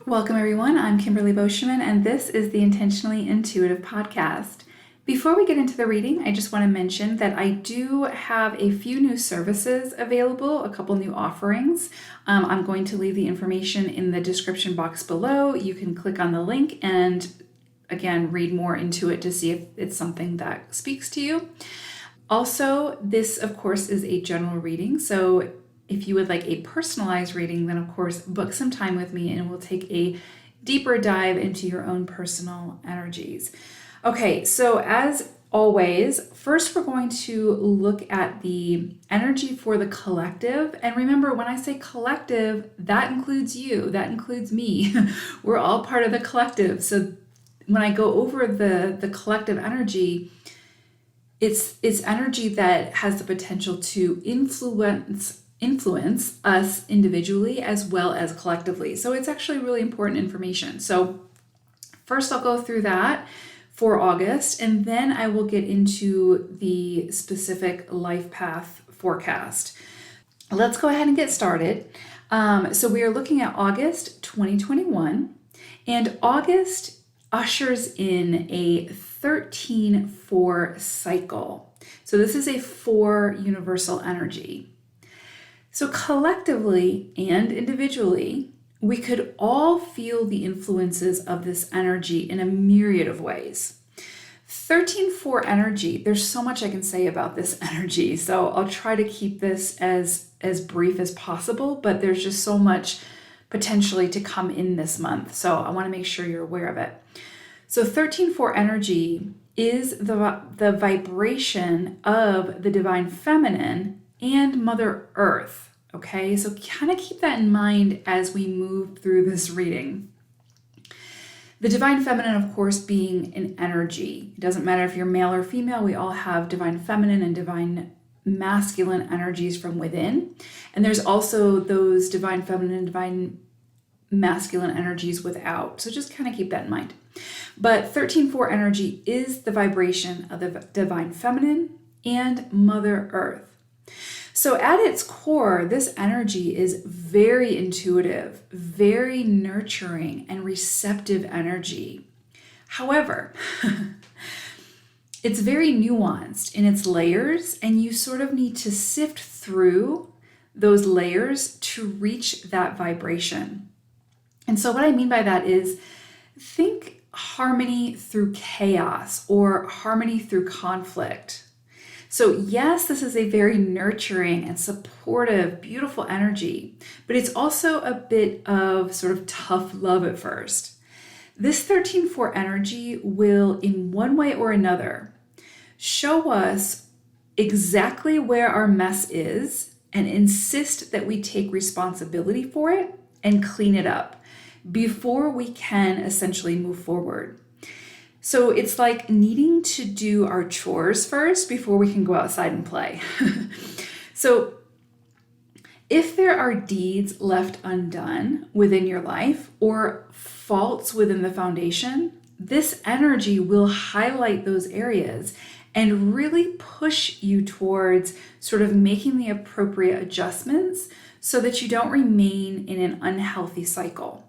Welcome, everyone. I'm Kimberly Boschman, and this is the Intentionally Intuitive podcast. Before we get into the reading, I just want to mention that I do have a few new services available, a couple new offerings. I'm going to leave the information in the description box below. You can click on the link and, again, read more into it to see if it's something that speaks to you. Also, this, of course, is a general reading, so if you would like a personalized reading, then of course book some time with me and we'll take a deeper dive into your own personal energies. Okay, so as always, first we're going to look at the energy for the collective. And remember, when I say collective, that includes you, that includes me. We're all part of the collective. So when I go over the collective energy, it's energy that has the potential to influence us individually as well as collectively. So it's actually really important information. So first I'll go through that for August, and then I will get into the specific life path forecast. Let's go ahead and get started. So we are looking at August 2021, and August ushers in a 13-4 cycle. So this is a 4 universal energy. So collectively and individually, we could all feel the influences of this energy in a myriad of ways. 13-4 energy, there's so much I can say about this energy, so I'll try to keep this as brief as possible, but there's just so much potentially to come in this month, so I want to make sure you're aware of it. So 13-4 energy is the vibration of the divine feminine and Mother Earth. Okay, so kind of keep that in mind as we move through this reading. The divine feminine, of course, being an energy. It doesn't matter if you're male or female, we all have divine feminine and divine masculine energies from within. And there's also those divine feminine and divine masculine energies without. So just kind of keep that in mind. But 13-4 energy is the vibration of the divine feminine and Mother Earth. So at its core, this energy is very intuitive, very nurturing, and receptive energy. However, it's very nuanced in its layers, and you sort of need to sift through those layers to reach that vibration. And so what I mean by that is, think harmony through chaos or harmony through conflict. So yes, this is a very nurturing and supportive, beautiful energy, but it's also a bit of sort of tough love at first. This 13-4 energy will, in one way or another, show us exactly where our mess is and insist that we take responsibility for it and clean it up before we can essentially move forward. So it's like needing to do our chores first before we can go outside and play. So if there are deeds left undone within your life or faults within the foundation, this energy will highlight those areas and really push you towards sort of making the appropriate adjustments so that you don't remain in an unhealthy cycle.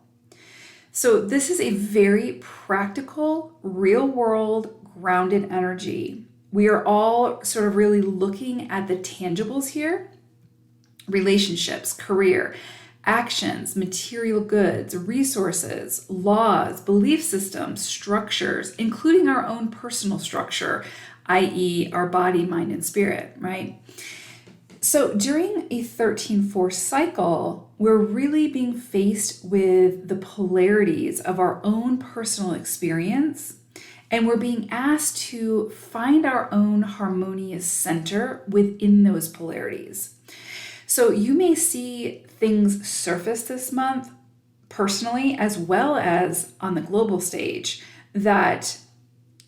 So this is a very practical, real-world, grounded energy. We are all sort of really looking at the tangibles here: relationships, career, actions, material goods, resources, laws, belief systems, structures, including our own personal structure, i.e. our body, mind, and spirit, right? So during a 13-4 cycle, we're really being faced with the polarities of our own personal experience, and we're being asked to find our own harmonious center within those polarities. So you may see things surface this month personally as well as on the global stage that,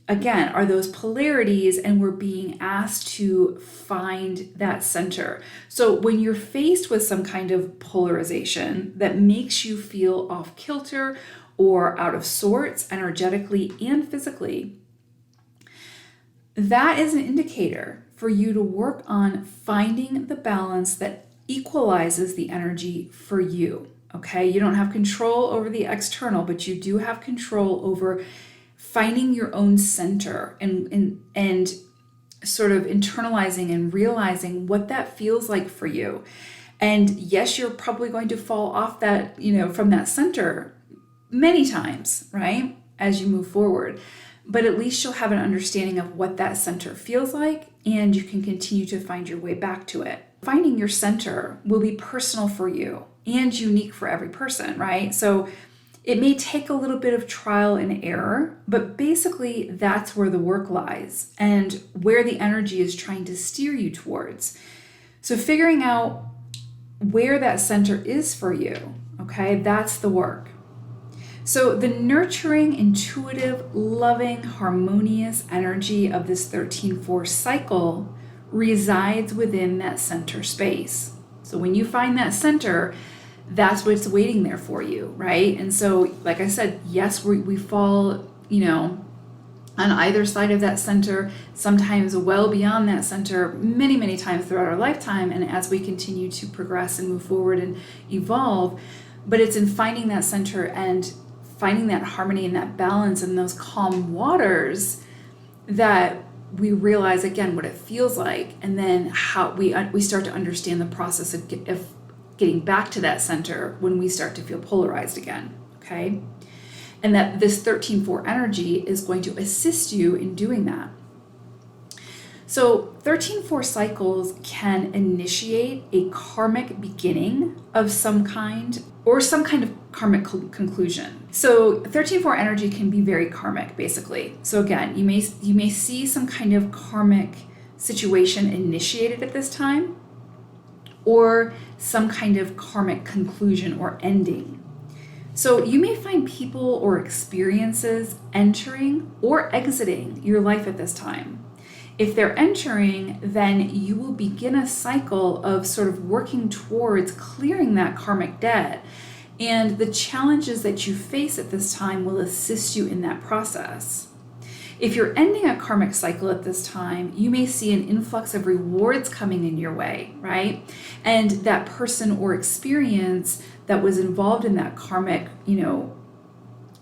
again, are those polarities, and we're being asked to find that center. So when you're faced with some kind of polarization that makes you feel off kilter or out of sorts energetically and physically, that is an indicator for you to work on finding the balance that equalizes the energy for you. Okay, you don't have control over the external, but you do have control over finding your own center and sort of internalizing and realizing what that feels like for you. And yes, you're probably going to fall off that, from that center many times, right? As you move forward. But at least you'll have an understanding of what that center feels like, and you can continue to find your way back to it. Finding your center will be personal for you and unique for every person, right? So it may take a little bit of trial and error, but basically that's where the work lies and where the energy is trying to steer you towards. So figuring out where that center is for you, okay, that's the work. So the nurturing, intuitive, loving, harmonious energy of this 13-4 cycle resides within that center space. So when you find that center, that's what's waiting there for you, right? And so, like I said, yes, we fall, on either side of that center, sometimes well beyond that center, many, many times throughout our lifetime, and as we continue to progress and move forward and evolve. But it's in finding that center and finding that harmony and that balance and those calm waters that we realize, again, what it feels like, and then how we start to understand the process of getting back to that center when we start to feel polarized again, okay? And that this 13-4 energy is going to assist you in doing that. So 13-4 cycles can initiate a karmic beginning of some kind or some kind of karmic conclusion. So 13-4 energy can be very karmic, basically. So again, you may see some kind of karmic situation initiated at this time, or some kind of karmic conclusion or ending. So you may find people or experiences entering or exiting your life at this time. If they're entering, then you will begin a cycle of sort of working towards clearing that karmic debt. And the challenges that you face at this time will assist you in that process. If you're ending a karmic cycle at this time, you may see an influx of rewards coming in your way, right? And that person or experience that was involved in that karmic,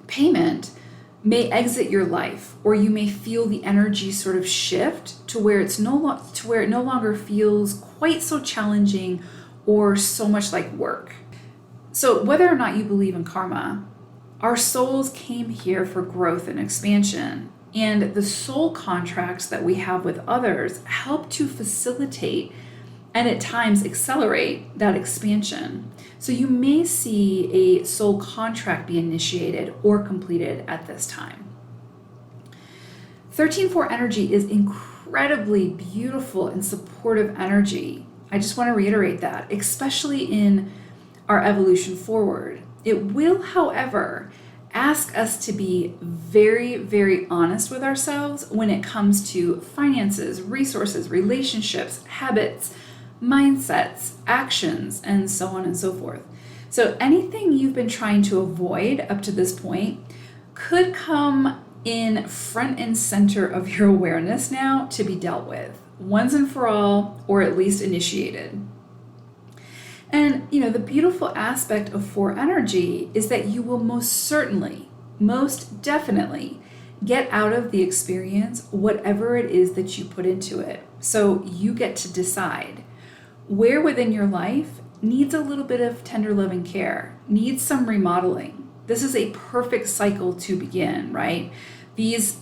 payment may exit your life, or you may feel the energy sort of shift to where it no longer feels quite so challenging or so much like work. So whether or not you believe in karma, our souls came here for growth and expansion. And the soul contracts that we have with others help to facilitate and at times accelerate that expansion. So you may see a soul contract be initiated or completed at this time. 13-4 energy is incredibly beautiful and supportive energy. I just want to reiterate that, especially in our evolution forward. It will, however, ask us to be very, very honest with ourselves when it comes to finances, resources, relationships, habits, mindsets, actions, and so on and so forth. So anything you've been trying to avoid up to this point could come in front and center of your awareness now to be dealt with, once and for all, or at least initiated. And, the beautiful aspect of 4 energy is that you will most certainly, most definitely get out of the experience whatever it is that you put into it. So you get to decide where within your life needs a little bit of tender loving care, needs some remodeling. This is a perfect cycle to begin, right? These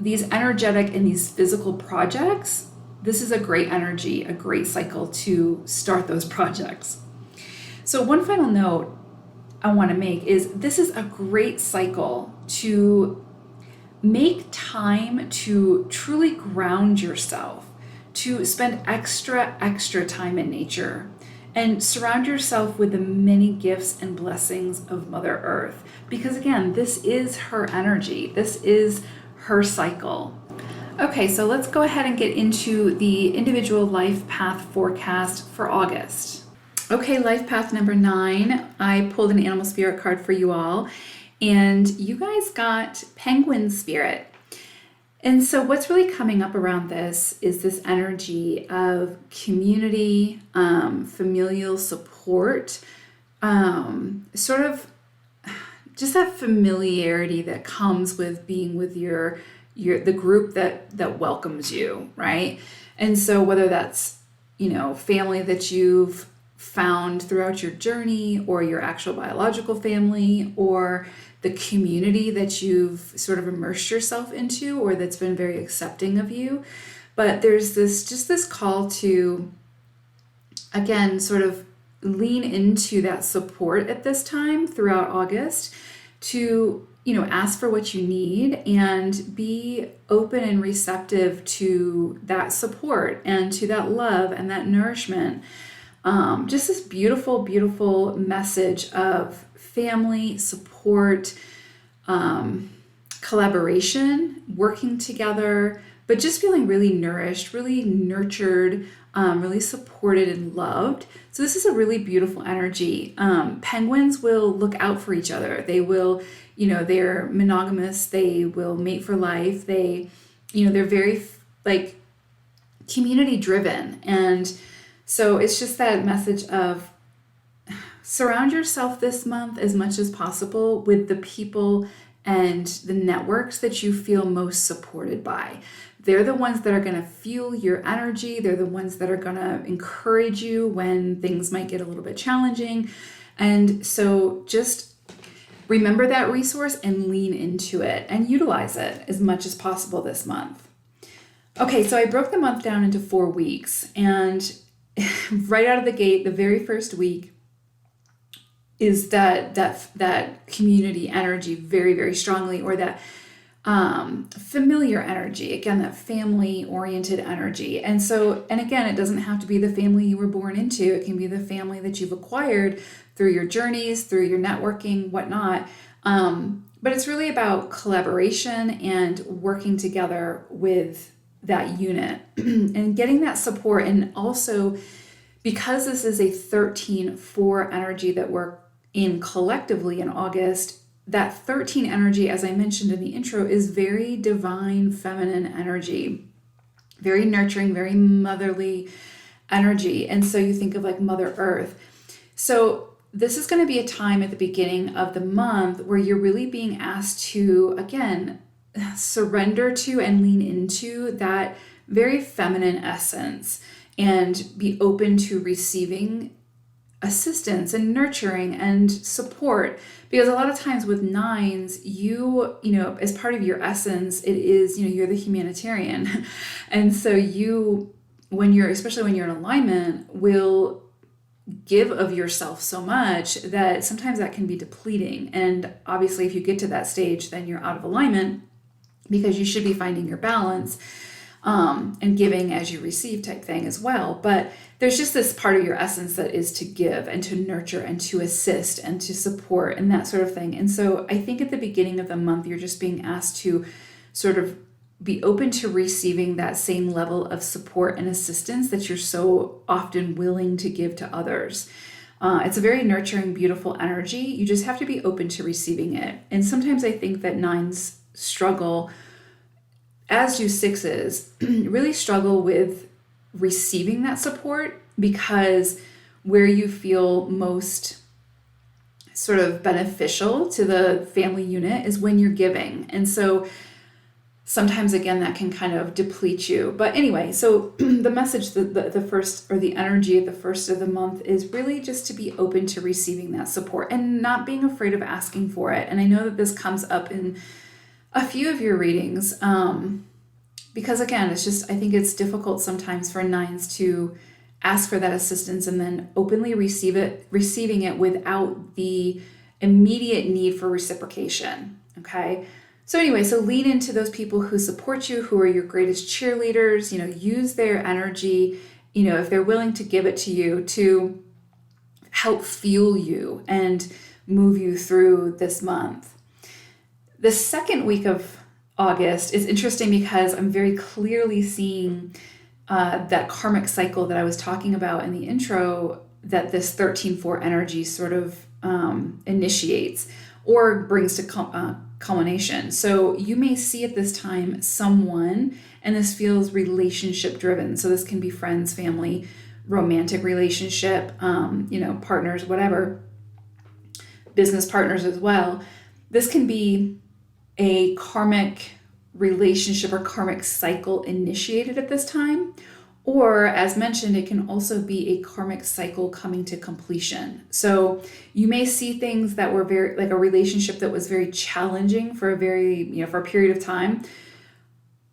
energetic and these physical projects, this is a great energy, a great cycle to start those projects. So one final note I want to make is this is a great cycle to make time to truly ground yourself, to spend extra time in nature, and surround yourself with the many gifts and blessings of Mother Earth. Because again, this is her energy. This is her cycle. Okay, so let's go ahead and get into the individual life path forecast for August. Okay, life path number 9. I pulled an animal spirit card for you all, and you guys got penguin spirit. And so what's really coming up around this is this energy of community, familial support, sort of just that familiarity that comes with being with the group that welcomes you, right? And so whether that's, family that you've found throughout your journey, or your actual biological family, or the community that you've sort of immersed yourself into, or that's been very accepting of you. But there's this call to, again, sort of lean into that support at this time throughout August, to ask for what you need and be open and receptive to that support and to that love and that nourishment. Just this beautiful, beautiful message of family support, collaboration, working together, but just feeling really nourished, really nurtured, really supported and loved. So this is a really beautiful energy. Penguins will look out for each other. They will, they're monogamous. They will mate for life. They're very community driven. And so it's just that message of surround yourself this month as much as possible with the people and the networks that you feel most supported by. They're the ones that are going to fuel your energy. They're the ones that are going to encourage you when things might get a little bit challenging. And so just remember that resource and lean into it and utilize it as much as possible this month. Okay, so I broke the month down into 4 weeks, and right out of the gate, the very first week is that community energy very, very strongly, or that familiar energy, again, that family oriented energy. And again, it doesn't have to be the family you were born into. It can be the family that you've acquired through your journeys, through your networking, whatnot. But it's really about collaboration and working together with that unit and getting that support. And also, because this is a 13-4 energy that we're in collectively in August, that 13 energy, as I mentioned in the intro, is very divine feminine energy, very nurturing, very motherly energy. And so you think of like Mother Earth. So this is going to be a time at the beginning of the month where you're really being asked to, again, surrender to and lean into that very feminine essence and be open to receiving assistance and nurturing and support. Because a lot of times with nines, you as part of your essence, it is, you're the humanitarian. And so especially when you're in alignment, will give of yourself so much that sometimes that can be depleting. And obviously if you get to that stage, then you're out of alignment, because you should be finding your balance and giving as you receive type thing as well. But there's just this part of your essence that is to give and to nurture and to assist and to support and that sort of thing. And so I think at the beginning of the month, you're just being asked to sort of be open to receiving that same level of support and assistance that you're so often willing to give to others. It's a very nurturing, beautiful energy. You just have to be open to receiving it. And sometimes I think that nines struggle, as do sixes, really struggle with receiving that support, because where you feel most sort of beneficial to the family unit is when you're giving. And so sometimes, again, that can kind of deplete you. But anyway, so the message, the first, or the energy at the first of the month, is really just to be open to receiving that support and not being afraid of asking for it. And I know that this comes up in a few of your readings, because again, it's just, I think it's difficult sometimes for nines to ask for that assistance and then openly receiving it without the immediate need for reciprocation. Okay. So anyway, so lean into those people who support you, who are your greatest cheerleaders, use their energy, if they're willing to give it to you, to help fuel you and move you through this month. The second week of August is interesting because I'm very clearly seeing that karmic cycle that I was talking about in the intro, that this 13-4 energy sort of initiates or brings to culmination. So you may see at this time someone, and this feels relationship driven. So this can be friends, family, romantic relationship, partners, whatever. business partners as well, this can be a karmic relationship or karmic cycle initiated at this time. Or, as mentioned, it can also be a karmic cycle coming to completion. So you may see things that were very, like a relationship that was very challenging for for a period of time,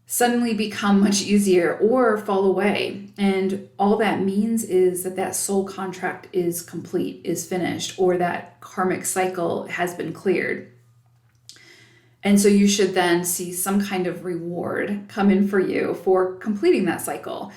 suddenly become much easier or fall away. And all that means is that soul contract is complete, is finished, or that karmic cycle has been cleared. And so you should then see some kind of reward come in for you for completing that cycle.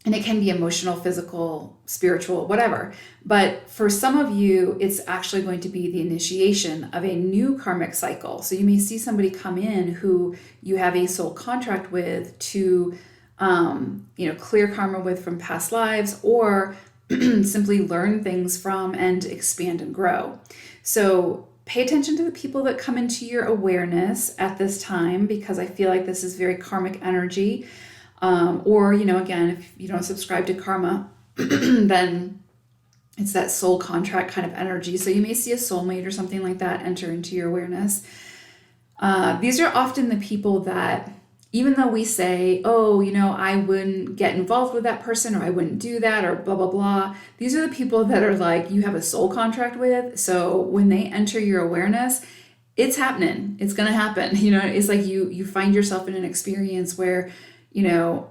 And it can be emotional, physical, spiritual, whatever. But for some of you, it's actually going to be the initiation of a new karmic cycle. So you may see somebody come in who you have a soul contract with to, clear karma with from past lives, or simply learn things from and expand and grow. So pay attention to the people that come into your awareness at this time, because I feel like this is very karmic energy. Again, if you don't subscribe to karma, then it's that soul contract kind of energy. So you may see a soulmate or something like that enter into your awareness. These are often the people that, even though we say, I wouldn't get involved with that person, or I wouldn't do that, or blah, blah, blah. These are the people that are like, you have a soul contract with. So when they enter your awareness, it's happening. It's going to happen. It's like you find yourself in an experience where,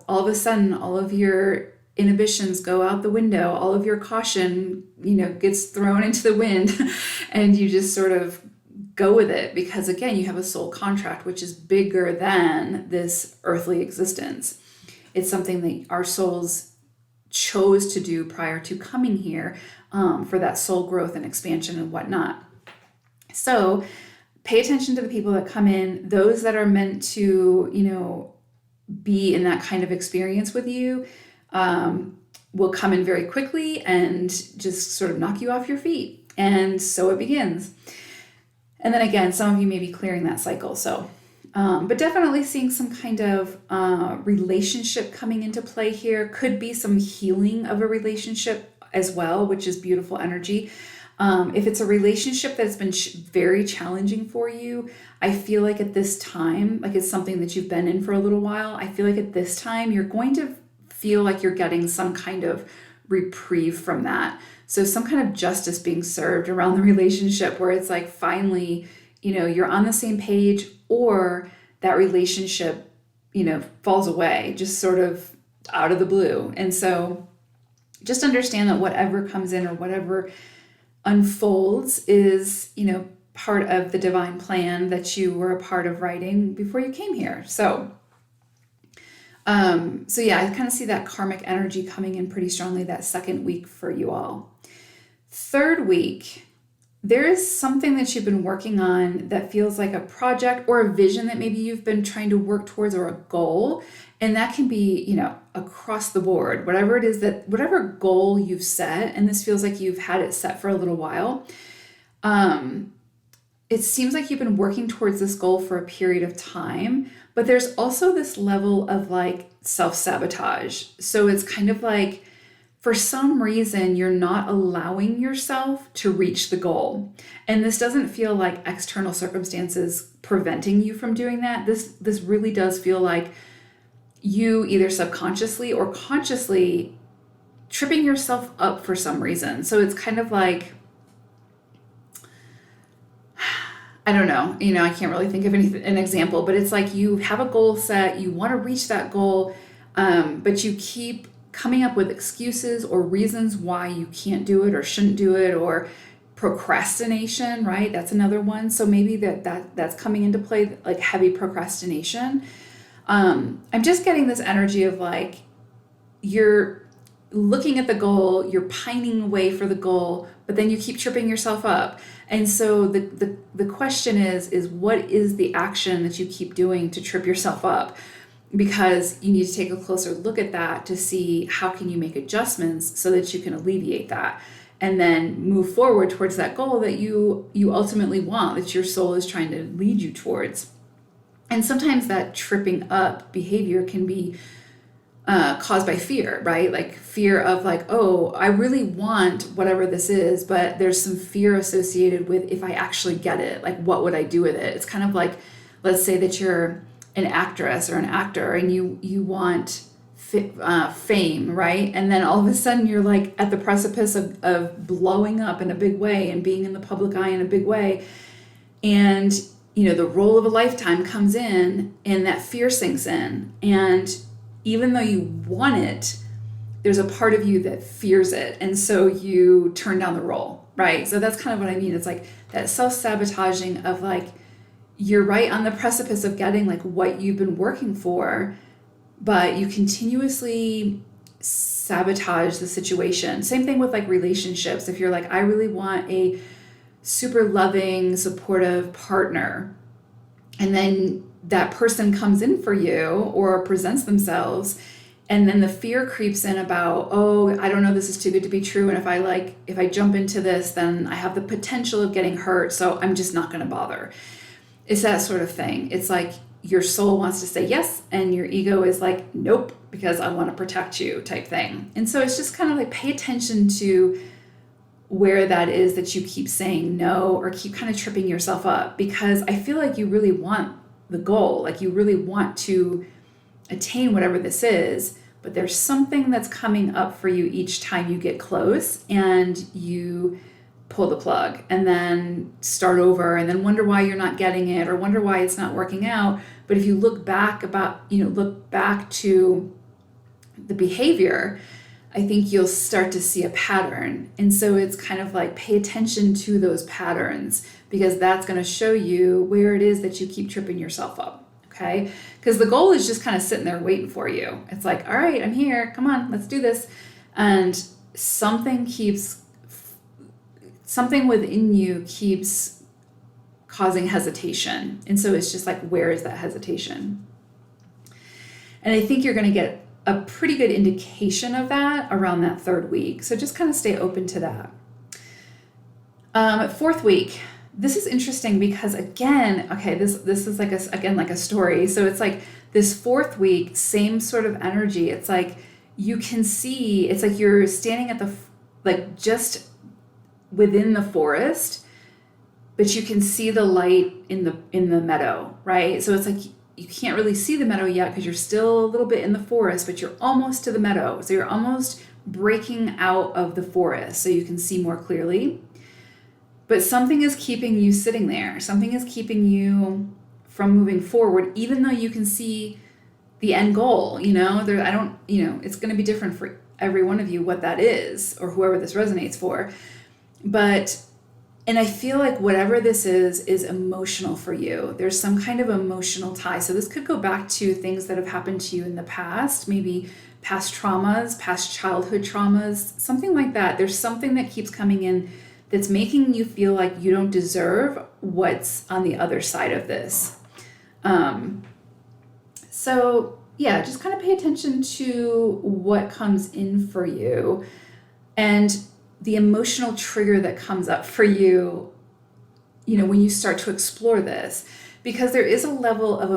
all of a sudden, all of your inhibitions go out the window, all of your caution, gets thrown into the wind, and you just sort of go with it, because again, you have a soul contract, which is bigger than this earthly existence. It's something that our souls chose to do prior to coming here, for that soul growth and expansion and whatnot. So pay attention to the people that come in, those that are meant to, be in that kind of experience with you, will come in very quickly and just sort of knock you off your feet. And so it begins. And then again, some of you may be clearing that cycle. So, but definitely seeing some kind of relationship coming into play here. Could be some healing of a relationship as well, which is beautiful energy. If it's a relationship that's been very challenging for you, I feel like at this time, like it's something that you've been in for a little while, I feel like at this time you're going to feel like you're getting some kind of reprieve from that. So some kind of justice being served around the relationship, where it's like finally, you're on the same page, or that relationship, falls away just sort of out of the blue. And so just understand that whatever comes in or whatever unfolds is, part of the divine plan that you were a part of writing before you came here. So yeah, I kind of see that karmic energy coming in pretty strongly that second week for you all. Third week, there is something that you've been working on that feels like a project or a vision that maybe you've been trying to work towards, or a goal. And that can be, across the board, whatever it is whatever goal you've set, and this feels like you've had it set for a little while. It seems like you've been working towards this goal for a period of time, but there's also this level of like self-sabotage. So it's kind of like, for some reason, you're not allowing yourself to reach the goal. And this doesn't feel like external circumstances preventing you from doing that. This really does feel like you either subconsciously or consciously tripping yourself up for some reason. So it's kind of like, I don't know, I can't really think of an example, but it's like you have a goal set, you want to reach that goal, but you keep coming up with excuses or reasons why you can't do it or shouldn't do it, or procrastination, right? That's another one. So maybe that's coming into play, like heavy procrastination. I'm just getting this energy of like, you're looking at the goal, you're pining away for the goal, but then you keep tripping yourself up. And so the question is what is the action that you keep doing to trip yourself up? Because you need to take a closer look at that to see how can you make adjustments so that you can alleviate that, and then move forward towards that goal that you ultimately want, that your soul is trying to lead you towards. And sometimes that tripping up behavior can be caused by fear, right? Like fear of like, oh, I really want whatever this is, but there's some fear associated with if I actually get it, like what would I do with it? It's kind of like, let's say that you're an actress or an actor and you want fame, right? And then all of a sudden you're like at the precipice of blowing up in a big way and being in the public eye in a big way. And, the role of a lifetime comes in and that fear sinks in. And even though you want it, there's a part of you that fears it. And so you turn down the role, right? So that's kind of what I mean. It's like that self-sabotaging of like, you're right on the precipice of getting like what you've been working for, but you continuously sabotage the situation. Same thing with like relationships. If you're like, I really want a super loving, supportive partner, and then that person comes in for you or presents themselves, and then the fear creeps in about, oh, I don't know, this is too good to be true, and if I jump into this, then I have the potential of getting hurt, so I'm just not going to bother. It's that sort of thing. It's like your soul wants to say yes, and your ego is like, nope, because I want to protect you type thing. And so it's just kind of like pay attention to where that is that you keep saying no or keep kind of tripping yourself up, because I feel like you really want the goal, like you really want to attain whatever this is, but there's something that's coming up for you each time you get close and you pull the plug and then start over and then wonder why you're not getting it or wonder why it's not working out. But if you look back to the behavior, I think you'll start to see a pattern. And so it's kind of like pay attention to those patterns, because that's going to show you where it is that you keep tripping yourself up. Okay? Because the goal is just kind of sitting there waiting for you. It's like, all right, I'm here. Come on, let's do this. And something within you keeps causing hesitation. And so it's just like, where is that hesitation? And I think you're going to get a pretty good indication of that around that third week. So just kind of stay open to that. Fourth week, this is interesting because again, okay, this is like like a story. So it's like this fourth week, same sort of energy. It's like you can see, it's like you're standing at just within the forest, but you can see the light in the meadow, right? So it's like you can't really see the meadow yet because you're still a little bit in the forest, but you're almost to the meadow. So you're almost breaking out of the forest so you can see more clearly. But something is keeping you sitting there. Something is keeping you from moving forward, even though you can see the end goal. It's going to be different for every one of you what that is, or whoever this resonates for. And I feel like whatever this is emotional for you. There's some kind of emotional tie. So this could go back to things that have happened to you in the past, maybe past traumas, past childhood traumas, something like that. There's something that keeps coming in that's making you feel like you don't deserve what's on the other side of this. So yeah, just kind of pay attention to what comes in for you and the emotional trigger that comes up for you, when you start to explore this, because there is a level of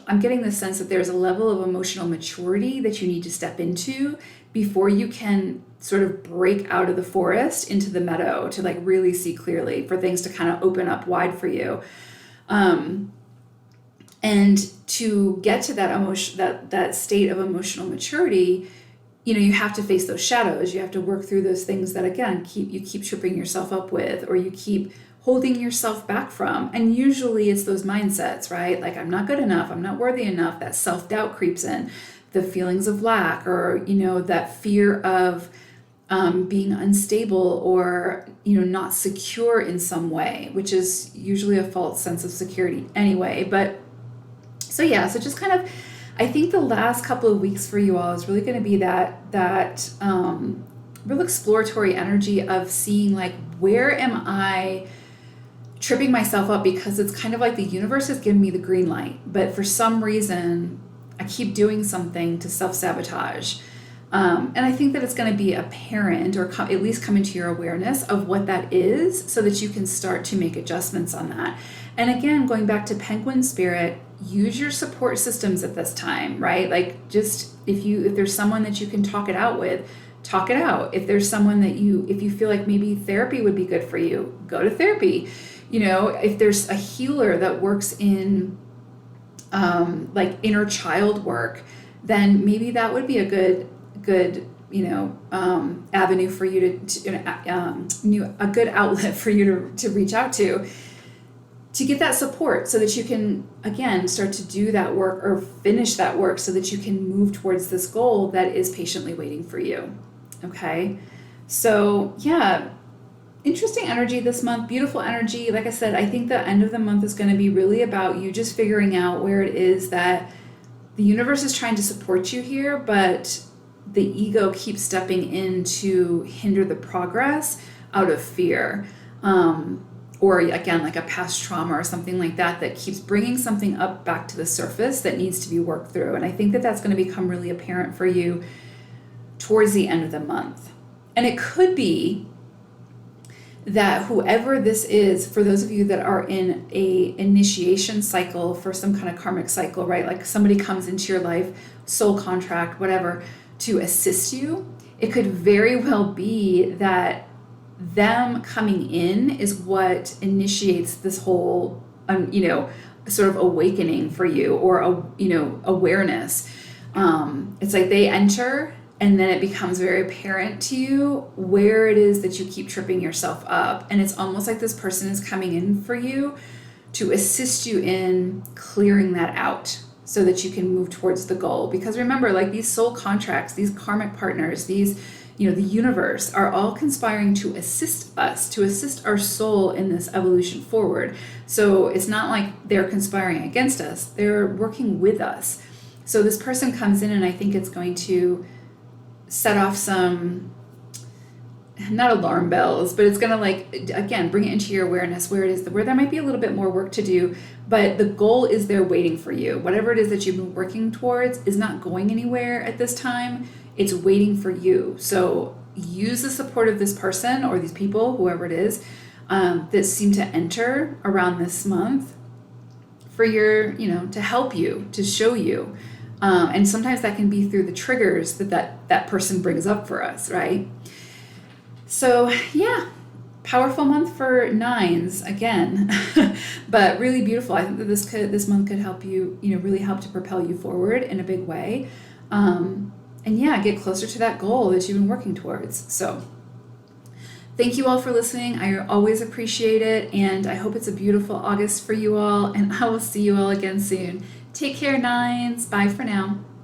I'm getting the sense that there's a level of emotional maturity that you need to step into before you can sort of break out of the forest into the meadow to like really see clearly, for things to kind of open up wide for you. And to get to that state of emotional maturity, you have to face those shadows. You have to work through those things that, again, you keep tripping yourself up with, or you keep holding yourself back from. And usually it's those mindsets, right? Like, I'm not good enough. I'm not worthy enough. That self-doubt creeps in, the feelings of lack, or, that fear of being unstable or, not secure in some way, which is usually a false sense of security anyway. But so just kind of, I think the last couple of weeks for you all is really going to be that real exploratory energy of seeing, like, where am I tripping myself up, because it's kind of like the universe has given me the green light, but for some reason I keep doing something to self-sabotage. And I think that it's going to be apparent, or at least come into your awareness of what that is, so that you can start to make adjustments on that. And again, going back to Penguin Spirit, use your support systems at this time, right? Like, just if there's someone that you can talk it out with, talk it out. If there's someone that if you feel like maybe therapy would be good for you, go to therapy. If there's a healer that works in like inner child work, then maybe that would be a good avenue for you a good outlet for you to reach out to get that support, so that you can, again, start to do that work or finish that work, so that you can move towards this goal that is patiently waiting for you. Okay. So yeah, interesting energy this month, beautiful energy. Like I said, I think the end of the month is going to be really about you just figuring out where it is that the universe is trying to support you here, but the ego keeps stepping in to hinder the progress out of fear. Or again, like a past trauma or something like that keeps bringing something up back to the surface that needs to be worked through. And I think that that's going to become really apparent for you towards the end of the month. And it could be that whoever this is, for those of you that are in a initiation cycle for some kind of karmic cycle, right? Like somebody comes into your life, soul contract, whatever, to assist you, it could very well be that them coming in is what initiates this whole, sort of awakening for you, or, awareness. It's like they enter, and then it becomes very apparent to you where it is that you keep tripping yourself up. And it's almost like this person is coming in for you to assist you in clearing that out, so that you can move towards the goal. Because remember, like, these soul contracts, these karmic partners, these, the universe are all conspiring to assist us, to assist our soul in this evolution forward. So it's not like they're conspiring against us, they're working with us. So this person comes in, and I think it's going to set off some, not alarm bells, but it's going to, like, again, bring it into your awareness where there might be a little bit more work to do, but the goal is there waiting for you. Whatever it is that you've been working towards is not going anywhere at this time. It's waiting for you. So use the support of this person or these people, whoever it is, that seem to enter around this month for to help you, to show you. And sometimes that can be through the triggers that person brings up for us, right? So yeah, powerful month for nines again, but really beautiful. I think that this month could help you, really help to propel you forward in a big way. And yeah, get closer to that goal that you've been working towards. So thank you all for listening. I always appreciate it. And I hope it's a beautiful August for you all. And I will see you all again soon. Take care, nines. Bye for now.